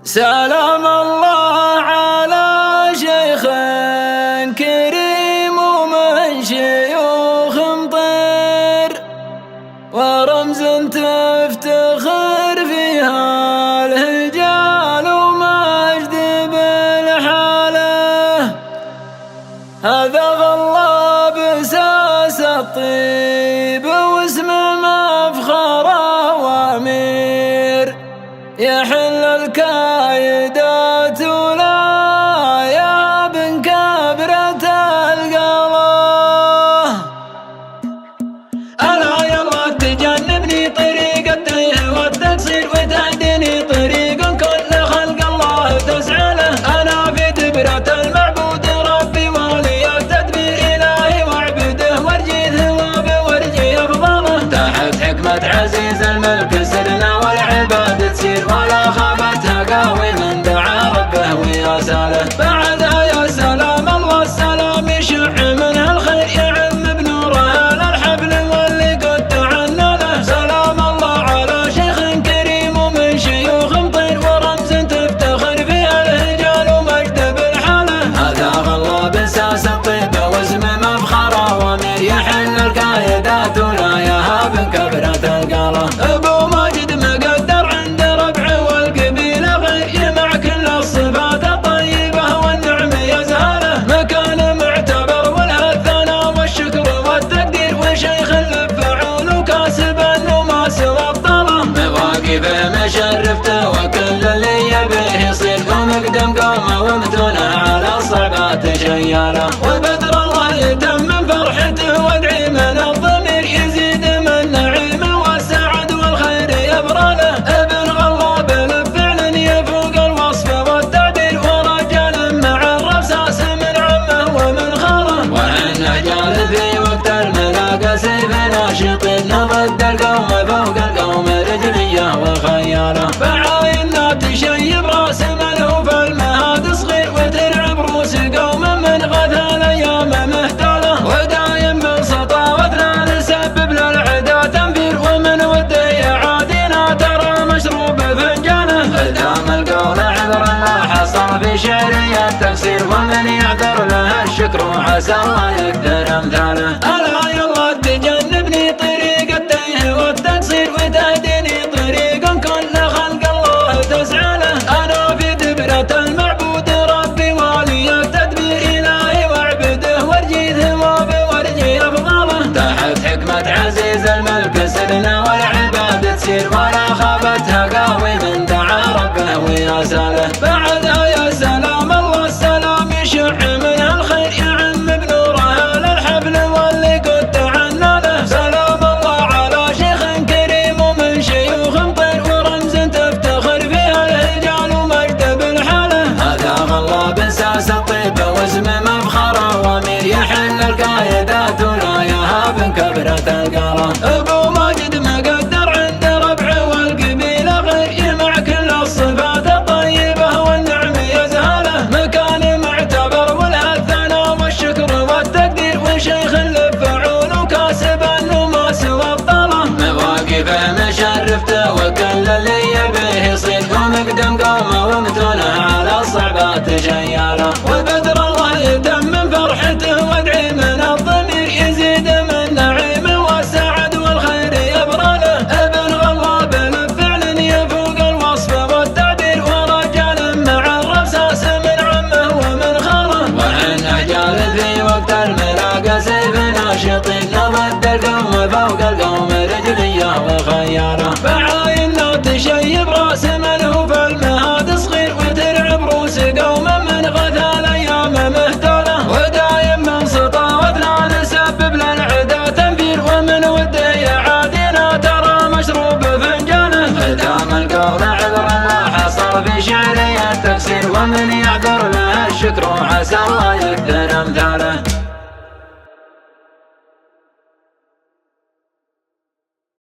سلام الله على شيخ كريم ومن شيوخ مطير، ورمز تفتخر فيها الهجال ومجد بالحاله. هذا غلى بساس الطيب واسم مفخر وامير، يحل الكايدات ولا يا بن كبرة القلة. ألا يلا تجنبني طريق التيه والتقصير وتهديني طريق كل خلق الله تسعى له. أنا في دبرة المعبود ربي ولي التدبير إلهي واعبده وارجي ثوابه وارجي أفضله. تحت حكمة عزيز الملك سرنا والعباد تسير، ولا خابتها قاوي من دعا ربه ويساله. بعدها يا سلام الله السلام يشع منها الخير يعم بنوره للحبل واللي قد تعنى له. سلام الله على شيخ كريم ومن شيوخ مطير، ورمز تفتخر فيها الهجال ومجد بالحاله. هذا غلى بساس الطيب واسم مفخر وامير، يحل الكايدات ولا يهاب كبرة القلة. ابو ماجد مقدر عند ربعه والقبيله غير، يجمع كل الصفات الطيبه والنعم يزهله. مكان معتبر وله الثناء والشكر والتقدير، وشيخ الفعول وكاسب النماس وابطاله. مواقفه مشرفته وكل اللي يبيه يصير، ومقدم قومه ومتونه على الصعبات شياله. وبدر الله يتمم فرحته وادعي من الضمير، يزيد من نعيمه والسعد والخير يبرى له. ابن غلاب بالفعل يفوق الوصف والتعبير، ورجال مع الرصاص من عمه ومن خاله. وعنه جال في وقت الملاقى سيف ناشط، ضد القوم فوق القوم رجليه وخياله. بعايننا تشيب راس ملهو في المهاد صغير، وتلعب روس قوم من غثى الايام مهتاله. ودايم من سطاوتنا نسبب للعدا تنفير، ومن وده يعادينا ترى مشروب فنجانه. قدام القول عذر الله حصل في شعري التفسير، ومن يعذر له الشكر وعسى الله يقدر امثاله. الا يلا تجنبني طريق التيه والتقصير، وتهديني طريق كل خلق الله تسعى له. انا في دبرة المعبود ربي ولي التدبير إلهي واعبده وارجي ثوابه وارجي أفضله. تحت حكمة عزيز الملك سرنا والعباد تسير، ولا خابتها قاوي من دعا ربه ويساله. بعدها يا سلام الله السلام يشع منها الخير يعم بنوره للحبل واللي قد تعنى له. سلام الله على شيخ كريم ومن شيوخ مطير، ورمز تفتخر فيها الهجال ومجد بالحاله. هذا غلى بساس الطيب واسم مفخر وامير، يحل الكايدات ولا يهاب كبرة القلة. ابو ماجد مقدر عند ربعه والقبيله غير، يجمع كل الصفات الطيبه والنعم يزهله. مكان معتبر وله الثناء والشكر والتقدير، وشيخ الفعول وكاسب النماس وابطاله. مواقفه مشرفته وكل اللي يبيه يصير، ومقدم قومه ومتونه على الصعبات شياله. وبدر الله يتمم فرحته وادعي من الضمير، يزيد من نعيمه والسعد والخير يبرى له. ابن غلاب بالفعل يفوق الوصف والتعبير، ورجال مع الرصاص من عمه ومن خاله. وعنه جال في وقت الملاقى سيف ناشط، ضد القوم فوق القوم رجليه وخياله. بعايننا تشيب راس ملهو في المهاد صغير، وتلعب روس قوم من غثى الايام مهتاله. ودايم من سطاوتنا نسبب للعدا تنفير، ومن وده يعادينا ترى مشروب فنجانه. قدام القول عذر الله حصل في شعري التفسير، ومن يعذر له الشكر وعسى الله يقدر امثاله.